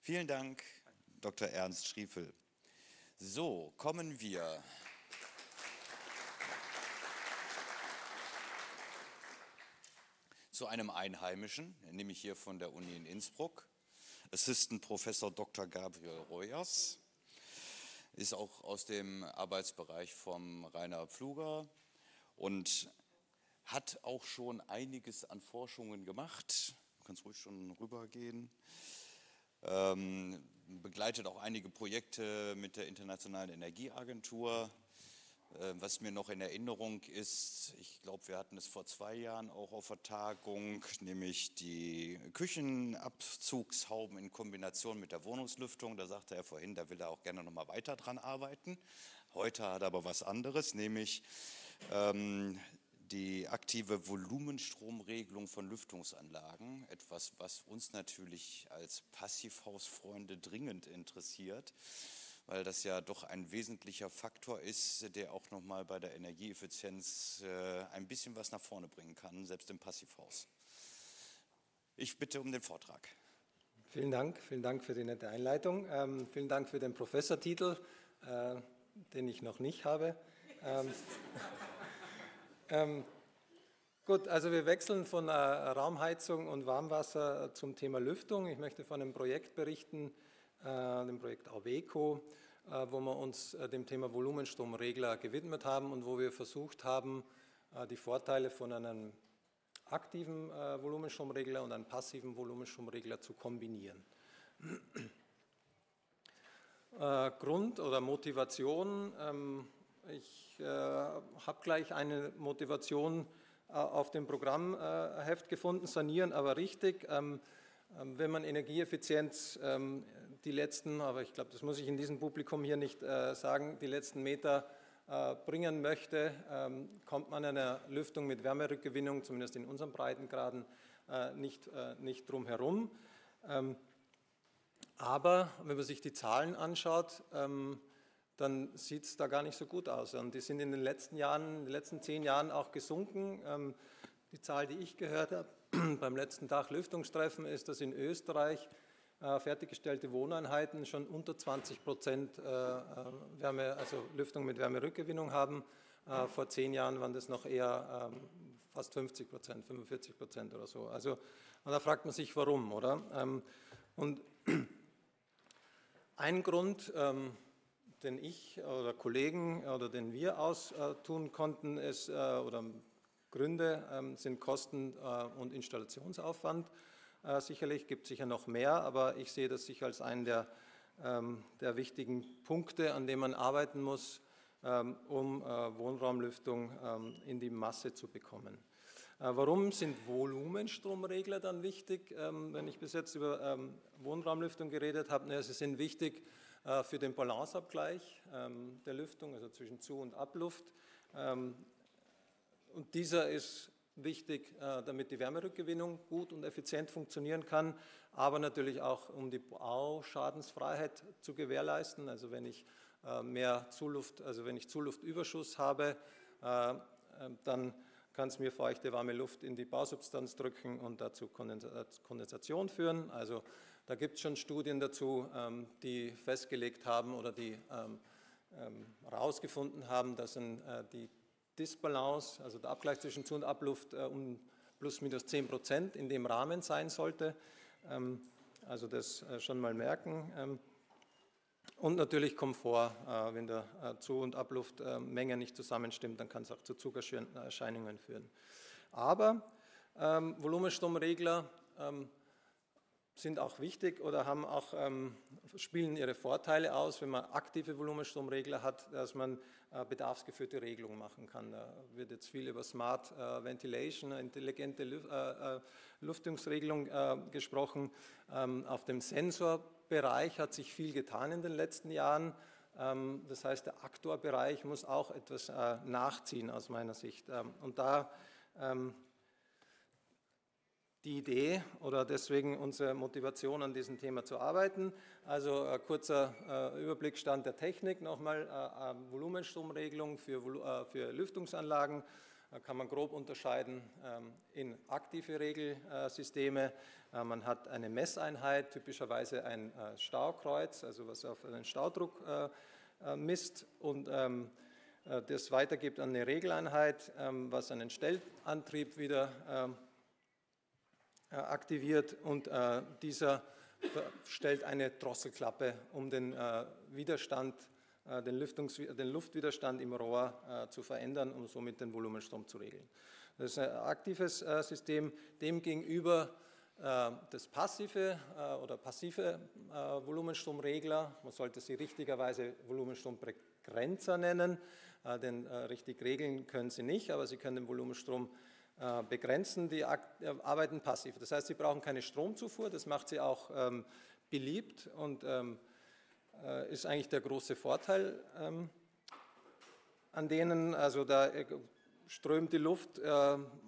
Vielen Dank, Dr. Ernst Schriefel. So, kommen wir zu einem Einheimischen, nämlich hier von der Uni in Innsbruck. Assistant Professor Dr. Gabriel Royers ist auch aus dem Arbeitsbereich vom Rainer Pfluger und hat auch schon einiges an Forschungen gemacht. Du kannst ruhig schon rübergehen. Begleitet auch einige Projekte mit der Internationalen Energieagentur. Was mir noch in Erinnerung ist, ich glaube, wir hatten es vor 2 Jahren auch auf der Tagung, nämlich die Küchenabzugshauben in Kombination mit der Wohnungslüftung. Da sagte er vorhin, da will er auch gerne noch mal weiter dran arbeiten. Heute hat er aber was anderes, nämlich die aktive Volumenstromregelung von Lüftungsanlagen. Etwas, was uns natürlich als Passivhausfreunde dringend interessiert, weil das ja doch ein wesentlicher Faktor ist, der auch nochmal bei der Energieeffizienz ein bisschen was nach vorne bringen kann, selbst im Passivhaus. Ich bitte um den Vortrag. Vielen Dank für die nette Einleitung. Vielen Dank für den Professortitel, den ich noch nicht habe. Gut, also wir wechseln von Raumheizung und Warmwasser zum Thema Lüftung. Ich möchte von einem Projekt berichten, dem Projekt AWECO, wo wir uns dem Thema Volumenstromregler gewidmet haben und wo wir versucht haben, die Vorteile von einem aktiven Volumenstromregler und einem passiven Volumenstromregler zu kombinieren. Grund oder Motivation, ich habe gleich eine Motivation auf dem Programmheft gefunden, sanieren, aber richtig. Wenn man Energieeffizienz die letzten, aber ich glaube, das muss ich in diesem Publikum hier nicht sagen, die letzten Meter bringen möchte, kommt man einer Lüftung mit Wärmerückgewinnung, zumindest in unseren Breitengraden, nicht drum herum. Aber wenn man sich die Zahlen anschaut, dann sieht es da gar nicht so gut aus. Und die sind in den letzten 10 Jahren auch gesunken. Die Zahl, die ich gehört habe, beim letzten Tag Lüftungstreffen ist, dass in Österreich fertiggestellte Wohneinheiten schon unter 20% Lüftung mit Wärmerückgewinnung haben. Vor 10 Jahren waren das noch eher fast 50%, 45% oder so. Also da fragt man sich, warum, oder? Und ein Grund, den ich oder Kollegen oder den wir austun konnten, ist, oder Gründe sind Kosten und Installationsaufwand. Sicherlich gibt es sicher noch mehr, aber ich sehe das sicher als einen der wichtigen Punkte, an dem man arbeiten muss, um Wohnraumlüftung in die Masse zu bekommen. Warum sind Volumenstromregler dann wichtig? Wenn ich bis jetzt über Wohnraumlüftung geredet habe, sie sind wichtig für den Balanceabgleich der Lüftung, also zwischen Zu- und Abluft. Und dieser ist wichtig, damit die Wärmerückgewinnung gut und effizient funktionieren kann, aber natürlich auch, um die Bauschadensfreiheit zu gewährleisten. Also wenn ich wenn ich Zuluftsüberschuss habe, dann kann es mir feuchte, warme Luft in die Bausubstanz drücken und dazu Kondensation führen. Also da gibt es schon Studien dazu, die festgelegt haben oder die herausgefunden haben, dass die Disbalance, also der Abgleich zwischen Zu- und Abluft, um plus minus 10% in dem Rahmen sein sollte. Also das schon mal merken. Und natürlich Komfort, wenn der Zu- und Abluftmenge nicht zusammenstimmt, dann kann es auch zu Zugerscheinungen führen. Aber Volumenstromregler sind auch wichtig oder spielen ihre Vorteile aus, wenn man aktive Volumenstromregler hat, dass man bedarfsgeführte Regelungen machen kann. Da wird jetzt viel über Smart Ventilation, intelligente Lüftungsregelung gesprochen. Auf dem Sensorbereich hat sich viel getan in den letzten Jahren. Das heißt, der Aktorbereich muss auch etwas nachziehen aus meiner Sicht. Und da die Idee oder deswegen unsere Motivation, an diesem Thema zu arbeiten. Also kurzer Überblickstand der Technik nochmal, Volumenstromregelung für Lüftungsanlagen. kann man grob unterscheiden in aktive Regelsysteme. Man hat eine Messeinheit, typischerweise ein Staukreuz, also was auf einen Staudruck misst, und das weitergibt an eine Regeleinheit, was einen Stellantrieb wieder aktiviert, und dieser stellt eine Drosselklappe, um den Widerstand, den Luftwiderstand im Rohr zu verändern, um somit den Volumenstrom zu regeln. Das ist ein aktives System. Demgegenüber das passive oder passive Volumenstromregler, man sollte sie richtigerweise Volumenstrombegrenzer nennen, denn richtig regeln können sie nicht, aber sie können den Volumenstrom begrenzen. Die arbeiten passiv. Das heißt, sie brauchen keine Stromzufuhr, das macht sie auch beliebt und ist eigentlich der große Vorteil an denen. Also da strömt die Luft,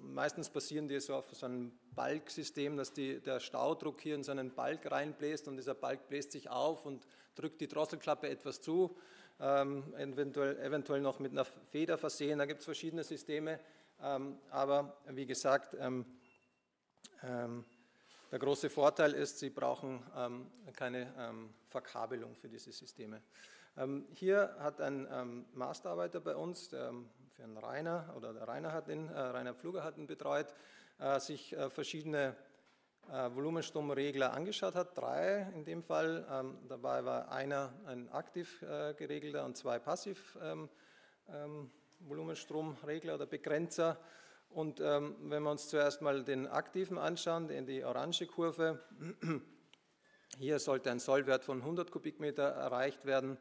meistens basieren die so auf so einem Balgsystem, dass der Staudruck hier in so einen Balg reinbläst und dieser Balg bläst sich auf und drückt die Drosselklappe etwas zu, eventuell noch mit einer Feder versehen, da gibt es verschiedene Systeme, aber wie gesagt, der große Vorteil ist, Sie brauchen keine Verkabelung für diese Systeme. Hier hat ein Masterarbeiter bei uns, für einen Rainer, oder der Rainer Pfluger hat ihn betreut, sich verschiedene Volumenstromregler angeschaut hat, 3 in dem Fall. Dabei war einer ein aktiv geregelter und 2 passiv Volumenstromregler oder Begrenzer. Und wenn wir uns zuerst mal den aktiven anschauen, die orange Kurve, hier sollte ein Sollwert von 100 Kubikmeter erreicht werden.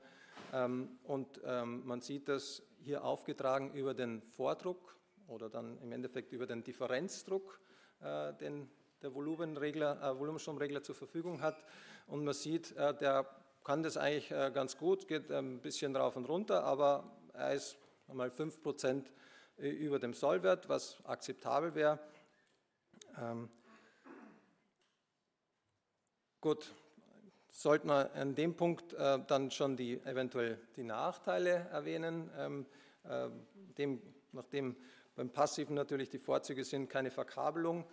Und man sieht das hier aufgetragen über den Vordruck oder dann im Endeffekt über den Differenzdruck, den der Volumenstromregler zur Verfügung hat. Und man sieht, der kann das eigentlich ganz gut, geht ein bisschen rauf und runter, aber er ist einmal 5% über dem Sollwert, was akzeptabel wäre. Gut, sollte man an dem Punkt dann schon eventuell die Nachteile erwähnen, nachdem beim Passiven natürlich die Vorzüge sind, keine Verkabelung,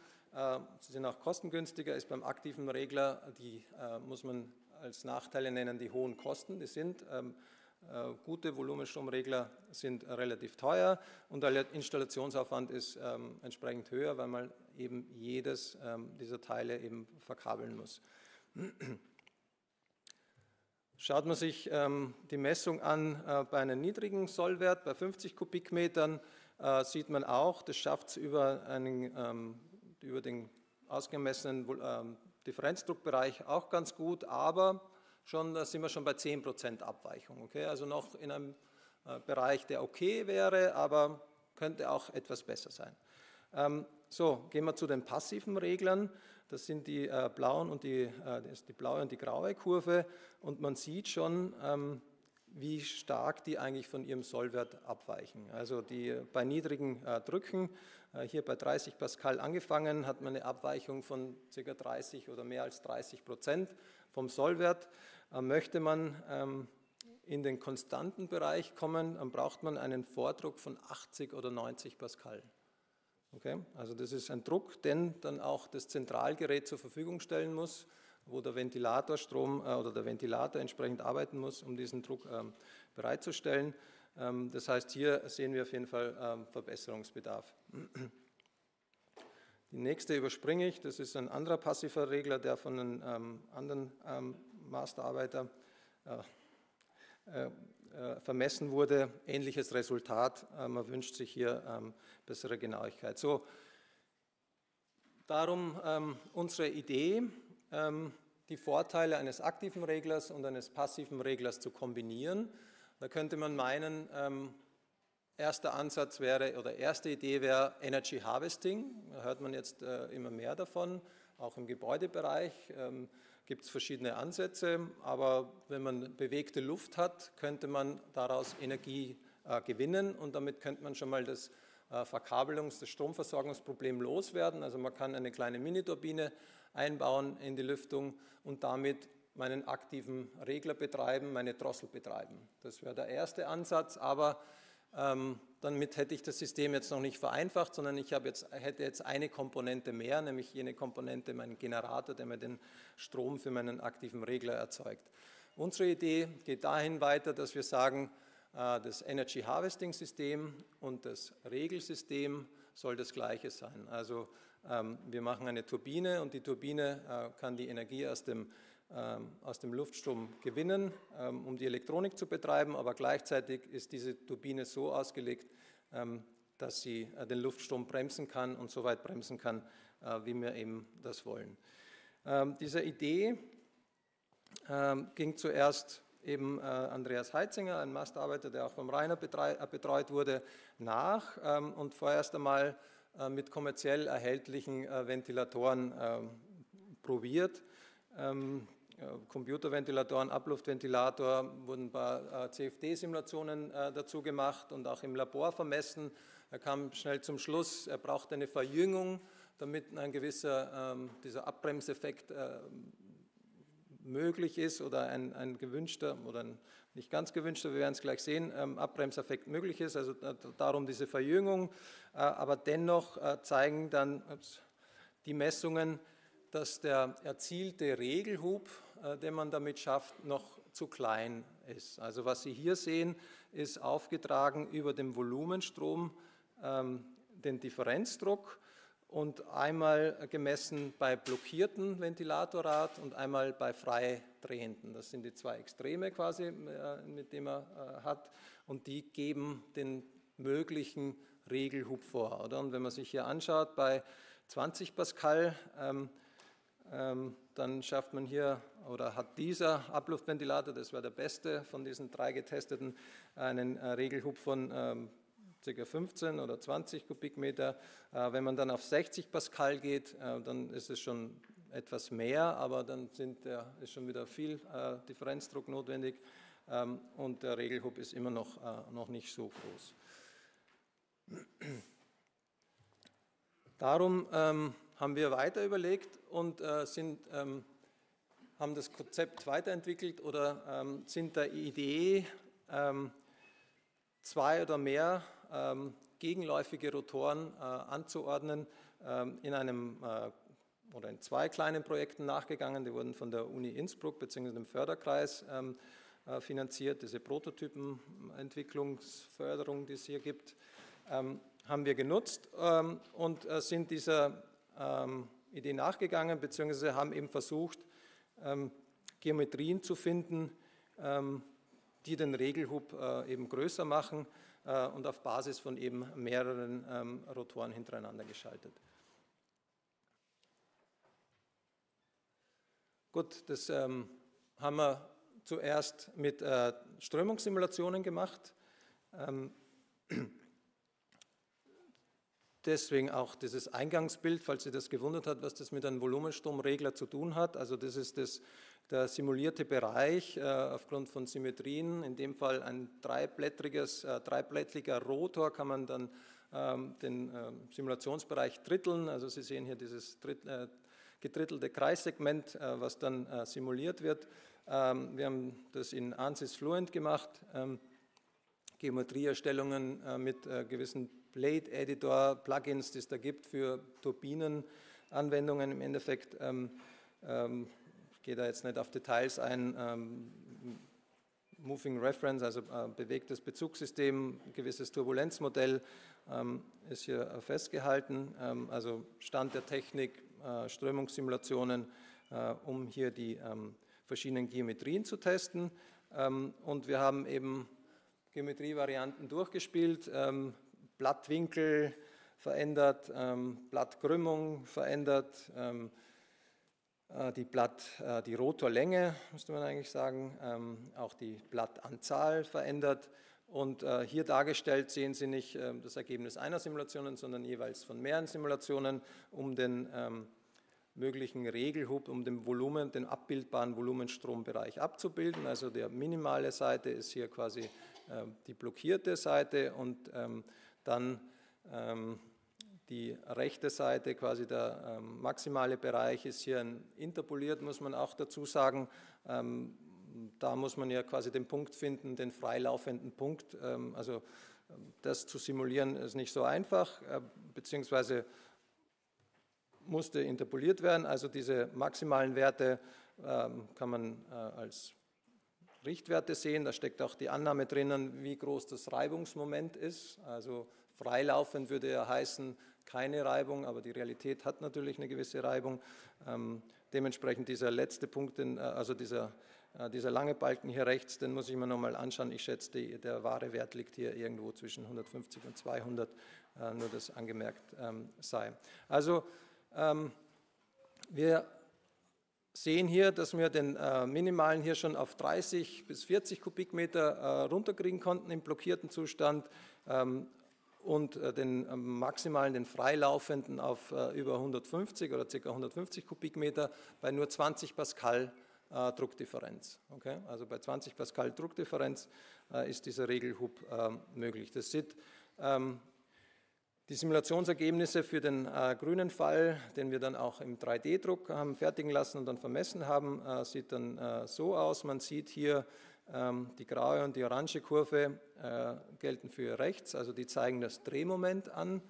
sie sind auch kostengünstiger, ist beim aktiven Regler, die muss man als Nachteile nennen, die hohen Kosten, die sind gute Volumenstromregler sind relativ teuer und der Installationsaufwand ist entsprechend höher, weil man eben jedes dieser Teile eben verkabeln muss. Schaut man sich die Messung an bei einem niedrigen Sollwert, bei 50 Kubikmetern, sieht man auch, das schafft es über den ausgemessenen Differenzdruckbereich auch ganz gut, aber da sind wir schon bei 10% Abweichung. Okay? Also noch in einem Bereich, der okay wäre, aber könnte auch etwas besser sein. So, gehen wir zu den passiven Reglern. Das sind die blauen und die blaue und die graue Kurve. Und man sieht schon, wie stark die eigentlich von ihrem Sollwert abweichen. Also bei niedrigen Drücken, hier bei 30 Pascal angefangen, hat man eine Abweichung von ca. 30 oder mehr als 30% vom Sollwert. Möchte man in den konstanten Bereich kommen, dann braucht man einen Vordruck von 80 oder 90 Pascal. Okay? Also das ist ein Druck, den dann auch das Zentralgerät zur Verfügung stellen muss, wo der Ventilatorstrom oder der Ventilator entsprechend arbeiten muss, um diesen Druck bereitzustellen. Das heißt, hier sehen wir auf jeden Fall Verbesserungsbedarf. Die nächste überspringe ich, das ist ein anderer passiver Regler, der von einem anderen Masterarbeiter vermessen wurde. Ähnliches Resultat, man wünscht sich hier bessere Genauigkeit. So, darum unsere Idee, die Vorteile eines aktiven Reglers und eines passiven Reglers zu kombinieren. Da könnte man meinen, erster Ansatz wäre oder erste Idee wäre Energy Harvesting. Da hört man jetzt immer mehr davon, auch im Gebäudebereich gibt es verschiedene Ansätze, aber wenn man bewegte Luft hat, könnte man daraus Energie gewinnen und damit könnte man schon mal das das Stromversorgungsproblem loswerden. Also man kann eine kleine Miniturbine einbauen in die Lüftung und damit meinen aktiven Regler betreiben, meine Drossel betreiben. Das wäre der erste Ansatz, aber Damit hätte ich das System jetzt noch nicht vereinfacht, sondern ich hätte jetzt eine Komponente mehr, nämlich jene Komponente, mein Generator, der mir den Strom für meinen aktiven Regler erzeugt. Unsere Idee geht dahin weiter, dass wir sagen, das Energy Harvesting System und das Regelsystem soll das gleiche sein. Also wir machen eine Turbine und die Turbine kann die Energie aus dem Luftstrom gewinnen, um die Elektronik zu betreiben, aber gleichzeitig ist diese Turbine so ausgelegt, dass sie den Luftstrom bremsen kann und so weit bremsen kann, wie wir eben das wollen. Dieser Idee ging zuerst eben Andreas Heitzinger, ein Mastarbeiter, der auch vom Rainer betreut wurde, nach und vorerst einmal mit kommerziell erhältlichen Ventilatoren probiert. Computerventilatoren, Abluftventilator, wurden ein paar CFD-Simulationen dazu gemacht und auch im Labor vermessen. Er kam schnell zum Schluss, er braucht eine Verjüngung, damit ein gewisser dieser Abbremseffekt möglich ist oder ein gewünschter oder ein nicht ganz gewünschter, wir werden es gleich sehen, Abbremseffekt möglich ist, also darum diese Verjüngung. Aber dennoch zeigen dann die Messungen, dass der erzielte Regelhub, den man damit schafft, noch zu klein ist. Also was Sie hier sehen, ist aufgetragen über dem Volumenstrom den Differenzdruck und einmal gemessen bei blockierten Ventilatorrad und einmal bei frei drehenden. Das sind die zwei Extreme quasi, mit denen man hat, und die geben den möglichen Regelhub vor. Oder? Und wenn man sich hier anschaut, bei 20 Pascal, dann schafft man hier, oder hat dieser Abluftventilator, das war der beste von diesen 3 getesteten, einen Regelhub von ca. 15 oder 20 Kubikmeter. Wenn man dann auf 60 Pascal geht, dann ist es schon etwas mehr, aber dann ist schon wieder viel Differenzdruck notwendig und der Regelhub ist immer noch nicht so groß. Darum haben wir weiter überlegt und haben das Konzept weiterentwickelt oder sind der Idee, 2 oder mehr gegenläufige Rotoren anzuordnen, in 2 kleinen Projekten nachgegangen. Die wurden von der Uni Innsbruck bzw. dem Förderkreis finanziert, diese Prototypenentwicklungsförderung, die es hier gibt, haben wir genutzt und sind dieser Idee nachgegangen, beziehungsweise haben eben versucht, Geometrien zu finden, die den Regelhub eben größer machen und auf Basis von eben mehreren Rotoren hintereinander geschaltet. Gut, das haben wir zuerst mit Strömungssimulationen gemacht. Deswegen auch dieses Eingangsbild, falls Sie das gewundert hat, was das mit einem Volumenstromregler zu tun hat. Also das ist der simulierte Bereich aufgrund von Symmetrien. In dem Fall ein dreiblättriger Rotor, kann man dann den Simulationsbereich dritteln. Also Sie sehen hier dieses gedrittelte Kreissegment, was dann simuliert wird. Wir haben das in ANSYS Fluent gemacht, Geometrieerstellungen mit gewissen Blade Editor Plugins, die es da gibt für Turbinenanwendungen im Endeffekt. Ich gehe da jetzt nicht auf Details ein. Moving Reference, also bewegtes Bezugssystem, gewisses Turbulenzmodell ist hier festgehalten. Also Stand der Technik, Strömungssimulationen, um hier die verschiedenen Geometrien zu testen. Und wir haben eben Geometrievarianten durchgespielt, Blattwinkel verändert, Blattkrümmung verändert, die Rotorlänge, müsste man eigentlich sagen, auch die Blattanzahl verändert. Und hier dargestellt sehen Sie nicht das Ergebnis einer Simulation, sondern jeweils von mehreren Simulationen, um den möglichen Regelhub, um den abbildbaren Volumenstrombereich abzubilden. Also die minimale Seite ist hier quasi die blockierte Seite und dann die rechte Seite, quasi der maximale Bereich, ist hier interpoliert, muss man auch dazu sagen. Da muss man ja quasi den Punkt finden, den freilaufenden Punkt. Also Das zu simulieren ist nicht so einfach, beziehungsweise musste interpoliert werden. Also diese maximalen Werte kann man als Richtwerte sehen. Da steckt auch die Annahme drinnen, wie groß das Reibungsmoment ist. Also freilaufend würde ja heißen, keine Reibung, aber die Realität hat natürlich eine gewisse Reibung. Dementsprechend dieser letzte Punkt, also dieser lange Balken hier rechts, den muss ich mir nochmal anschauen. Ich schätze, der wahre Wert liegt hier irgendwo zwischen 150 und 200, nur das angemerkt sei. Also wir sehen hier, dass wir den minimalen hier schon auf 30 bis 40 Kubikmeter runterkriegen konnten im blockierten Zustand und den maximalen, den freilaufenden auf über 150 oder ca. 150 Kubikmeter bei nur 20 Pascal Druckdifferenz. Okay? Also bei 20 Pascal Druckdifferenz ist dieser Regelhub möglich. Das sind die Simulationsergebnisse für den grünen Fall, den wir dann auch im 3D-Druck haben fertigen lassen und dann vermessen haben, sieht dann so aus. Man sieht hier die graue und die orange Kurve gelten für rechts, also die zeigen das Drehmoment an.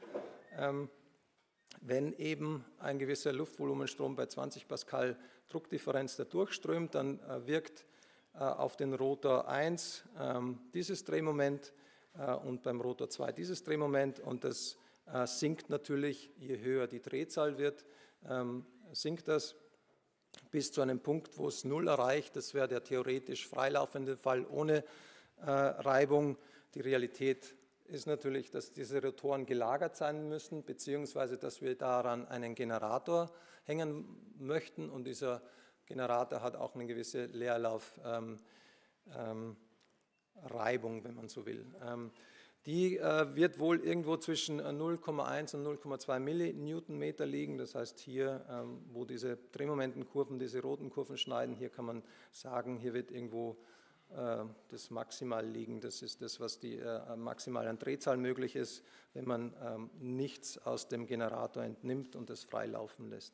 Wenn eben ein gewisser Luftvolumenstrom bei 20 Pascal Druckdifferenz da durchströmt, dann wirkt auf den Rotor 1 dieses Drehmoment und beim Rotor 2 dieses Drehmoment und das sinkt natürlich, je höher die Drehzahl wird, sinkt das bis zu einem Punkt, wo es 0 erreicht. Das wäre der theoretisch freilaufende Fall ohne Reibung. Die Realität ist natürlich, dass diese Rotoren gelagert sein müssen, beziehungsweise dass wir daran einen Generator hängen möchten und dieser Generator hat auch eine gewisse Leerlaufreibung, wenn man so will. Die wird wohl irgendwo zwischen 0,1 und 0,2 Millinewtonmeter liegen. Das heißt, hier, wo diese Drehmomentenkurven, diese roten Kurven schneiden, hier kann man sagen, hier wird irgendwo das Maximal liegen. Das ist das, was die maximal an Drehzahl möglich ist, wenn man nichts aus dem Generator entnimmt und es frei laufen lässt.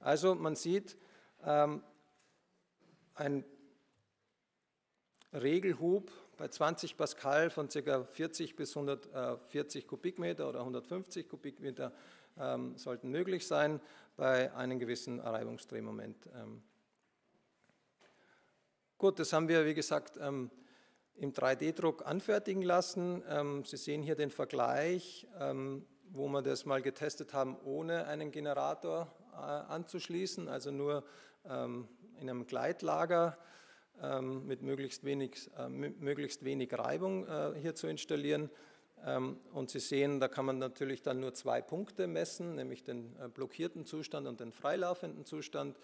Also man sieht, ein Regelhub bei 20 Pascal von ca. 40 bis 140 Kubikmeter oder 150 Kubikmeter sollten möglich sein bei einem gewissen Reibungsdrehmoment. Gut, das haben wir, wie gesagt, im 3D-Druck anfertigen lassen. Sie sehen hier den Vergleich, wo wir das mal getestet haben, ohne einen Generator anzuschließen, also nur in einem Gleitlager mit möglichst wenig Reibung hier zu installieren. Und Sie sehen, da kann man natürlich dann nur 2 Punkte messen, nämlich den blockierten Zustand und den freilaufenden Zustand.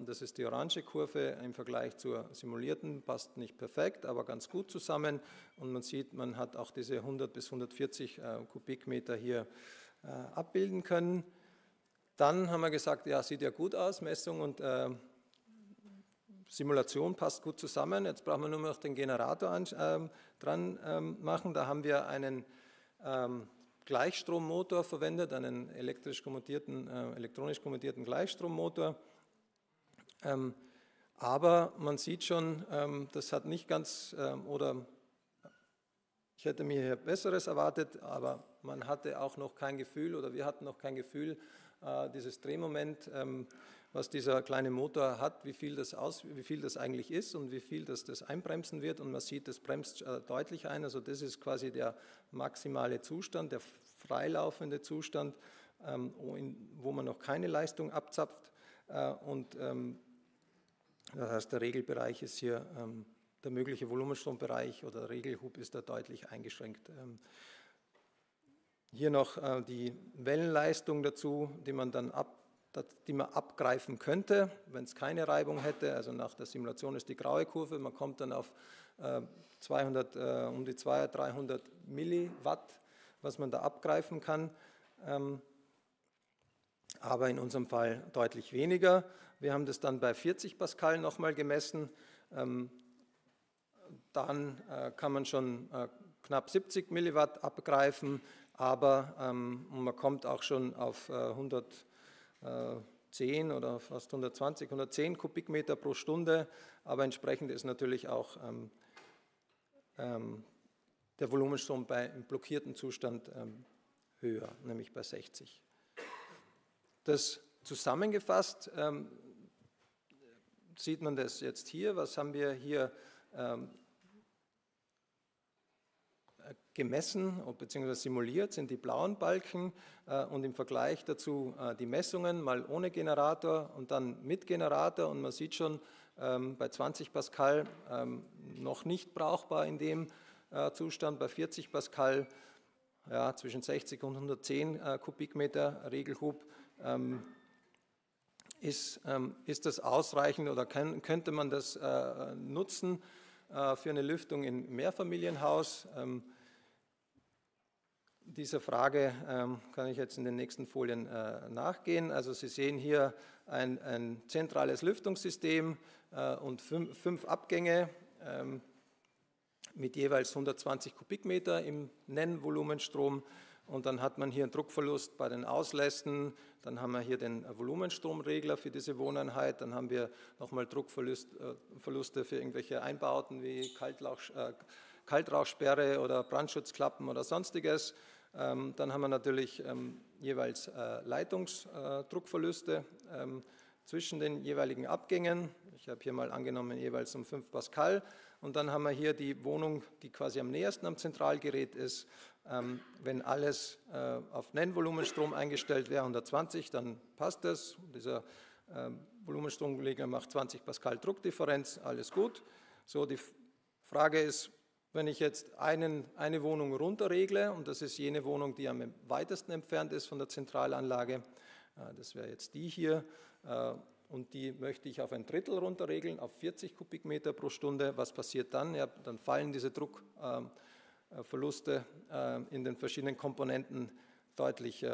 Das ist die orange Kurve im Vergleich zur simulierten, passt nicht perfekt, aber ganz gut zusammen. Und man sieht, man hat auch diese 100 bis 140 Kubikmeter hier abbilden können. Dann haben wir gesagt, ja, sieht ja gut aus, Messung und Simulation passt gut zusammen. Jetzt brauchen wir nur noch den Generator dran machen. Da haben wir einen Gleichstrommotor verwendet, einen elektronisch kommutierten Gleichstrommotor. Aber man sieht schon, das hat nicht ganz, oder ich hätte mir hier Besseres erwartet, aber man hatte auch noch kein Gefühl, oder wir hatten noch kein Gefühl, dieses Drehmoment, was dieser kleine Motor hat, wie viel das eigentlich ist und wie viel das einbremsen wird. Und man sieht, das bremst deutlich ein. Also das ist quasi der maximale Zustand, der freilaufende Zustand, wo man noch keine Leistung abzapft. Und das heißt, der Regelbereich ist hier, der mögliche Volumenstrombereich oder Regelhub ist da deutlich eingeschränkt. Hier noch die Wellenleistung dazu, die man abgreifen könnte, wenn es keine Reibung hätte. Also nach der Simulation ist die graue Kurve, man kommt dann auf um die 200, 300 Milliwatt, was man da abgreifen kann. Aber in unserem Fall deutlich weniger. Wir haben das dann bei 40 Pascal nochmal gemessen. Dann kann man schon knapp 70 Milliwatt abgreifen, aber man kommt auch schon auf 110 oder fast 120, 110 Kubikmeter pro Stunde, aber entsprechend ist natürlich auch der Volumenstrom im blockierten Zustand höher, nämlich bei 60. Das zusammengefasst sieht man das jetzt hier. Was haben wir hier gemessen bzw. simuliert, sind die blauen Balken und im Vergleich dazu die Messungen, mal ohne Generator und dann mit Generator. Und man sieht schon, bei 20 Pascal noch nicht brauchbar in dem Zustand, bei 40 Pascal ja, zwischen 60 und 110 Kubikmeter Regelhub ist das ausreichend oder könnte man das nutzen für eine Lüftung im Mehrfamilienhaus? Dieser Frage kann ich jetzt in den nächsten Folien nachgehen. Also Sie sehen hier ein zentrales Lüftungssystem und 5 Abgänge mit jeweils 120 Kubikmeter im Nennvolumenstrom. Und dann hat man hier einen Druckverlust bei den Auslässen, dann haben wir hier den Volumenstromregler für diese Wohneinheit, dann haben wir nochmal Druckverluste für irgendwelche Einbauten wie Kaltrauchsperre oder Brandschutzklappen oder sonstiges. Dann haben wir natürlich jeweils Leitungsdruckverluste zwischen den jeweiligen Abgängen. Ich habe hier mal angenommen jeweils um 5 Pascal. Und dann haben wir hier die Wohnung, die quasi am nähersten am Zentralgerät ist. Wenn alles auf Nennvolumenstrom eingestellt wäre, 120, dann passt das. Dieser Volumenstromregler macht 20 Pascal Druckdifferenz, alles gut. So, die Frage ist, wenn ich jetzt eine Wohnung runterregle, und das ist jene Wohnung, die am weitesten entfernt ist von der Zentralanlage, das wäre jetzt die hier, und die möchte ich auf 1/3 runterregeln, auf 40 Kubikmeter pro Stunde. Was passiert dann? Ja, dann fallen diese Druckverluste in den verschiedenen Komponenten deutlich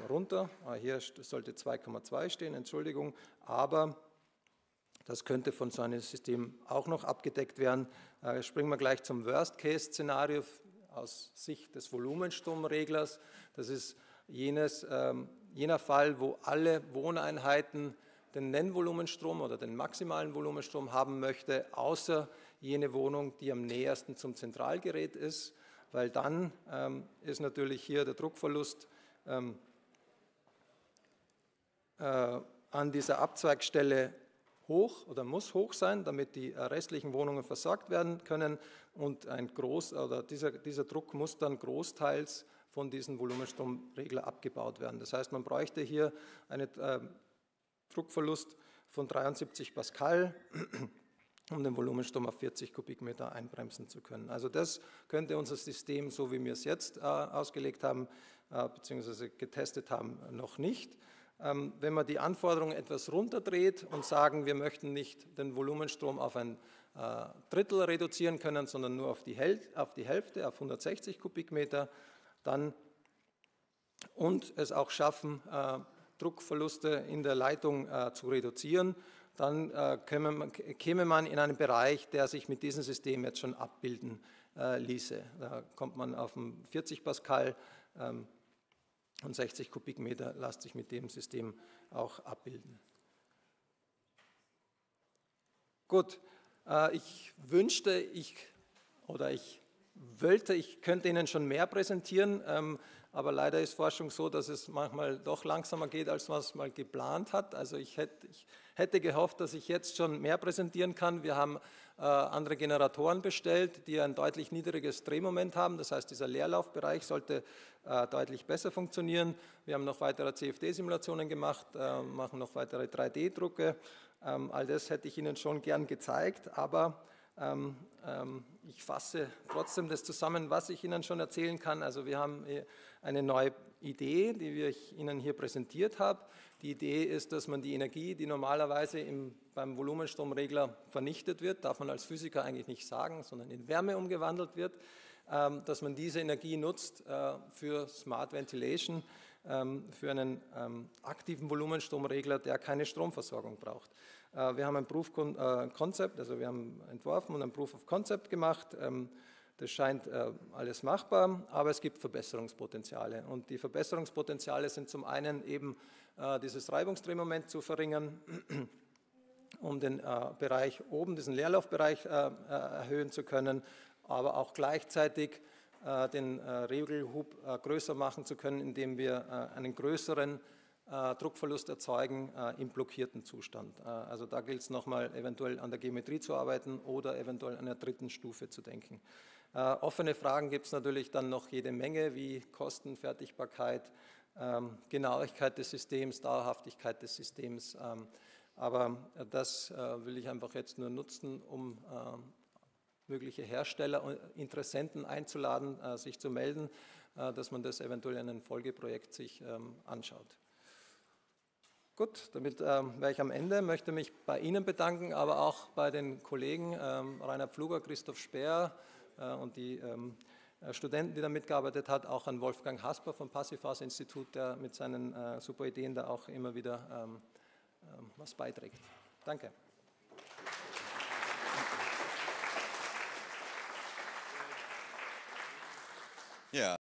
runter. Hier sollte 2,2 stehen, Entschuldigung, aber das könnte von so einem System auch noch abgedeckt werden. Springen wir gleich zum Worst-Case-Szenario aus Sicht des Volumenstromreglers. Das ist jener Fall, wo alle Wohneinheiten den Nennvolumenstrom oder den maximalen Volumenstrom haben möchte, außer jene Wohnung, die am nähersten zum Zentralgerät ist, weil dann ist natürlich hier der Druckverlust an dieser Abzweigstelle hoch oder muss hoch sein, damit die restlichen Wohnungen versorgt werden können, und dieser Druck muss dann großteils von diesem Volumenstromregler abgebaut werden. Das heißt, man bräuchte hier einen Druckverlust von 73 Pascal, um den Volumenstrom auf 40 Kubikmeter einbremsen zu können. Also das könnte unser System, so wie wir es jetzt ausgelegt haben bzw. getestet haben, noch nicht. Wenn man die Anforderungen etwas runterdreht und sagen, wir möchten nicht den Volumenstrom auf 1/3 reduzieren können, sondern nur auf die Hälfte, auf 160 Kubikmeter, dann und es auch schaffen, Druckverluste in der Leitung zu reduzieren, dann käme man in einen Bereich, der sich mit diesem System jetzt schon abbilden ließe. Da kommt man auf 40 Pascal und 60 Kubikmeter lässt sich mit dem System auch abbilden. Gut, ich könnte Ihnen schon mehr präsentieren, aber leider ist Forschung so, dass es manchmal doch langsamer geht, als man es mal geplant hat. Also ich hätte gehofft, dass ich jetzt schon mehr präsentieren kann. Wir haben andere Generatoren bestellt, die ein deutlich niedriges Drehmoment haben. Das heißt, dieser Leerlaufbereich sollte deutlich besser funktionieren. Wir haben noch weitere CFD-Simulationen gemacht, machen noch weitere 3D-Drucke. All das hätte ich Ihnen schon gern gezeigt, aber ich fasse trotzdem das zusammen, was ich Ihnen schon erzählen kann. Also wir haben eine neue Idee, die ich Ihnen hier präsentiert habe. Die Idee ist, dass man die Energie, die normalerweise beim Volumenstromregler vernichtet wird, darf man als Physiker eigentlich nicht sagen, sondern in Wärme umgewandelt wird, dass man diese Energie nutzt für Smart Ventilation, für einen aktiven Volumenstromregler, der keine Stromversorgung braucht. Wir haben ein Proof Concept, also wir haben entworfen und ein Proof of Concept gemacht. Das scheint alles machbar, aber es gibt Verbesserungspotenziale. Und die Verbesserungspotenziale sind zum einen eben dieses Reibungsdrehmoment zu verringern, um den Bereich oben, diesen Leerlaufbereich erhöhen zu können. aber auch gleichzeitig den Regelhub größer machen zu können, indem wir einen größeren Druckverlust erzeugen im blockierten Zustand. Also da gilt es nochmal eventuell an der Geometrie zu arbeiten oder eventuell an einer dritten Stufe zu denken. Offene Fragen gibt es natürlich dann noch jede Menge, wie Kosten, Fertigbarkeit, Genauigkeit des Systems, Dauerhaftigkeit des Systems. Aber das will ich einfach jetzt nur nutzen, um mögliche Hersteller und Interessenten einzuladen, sich zu melden, dass man das eventuell in einem Folgeprojekt sich anschaut. Gut, damit wäre ich am Ende, möchte mich bei Ihnen bedanken, aber auch bei den Kollegen Rainer Pfluger, Christoph Speer und die Studenten, die da mitgearbeitet hat, auch an Wolfgang Hasper vom Passivhaus-Institut, der mit seinen super Ideen da auch immer wieder was beiträgt. Danke. Ja.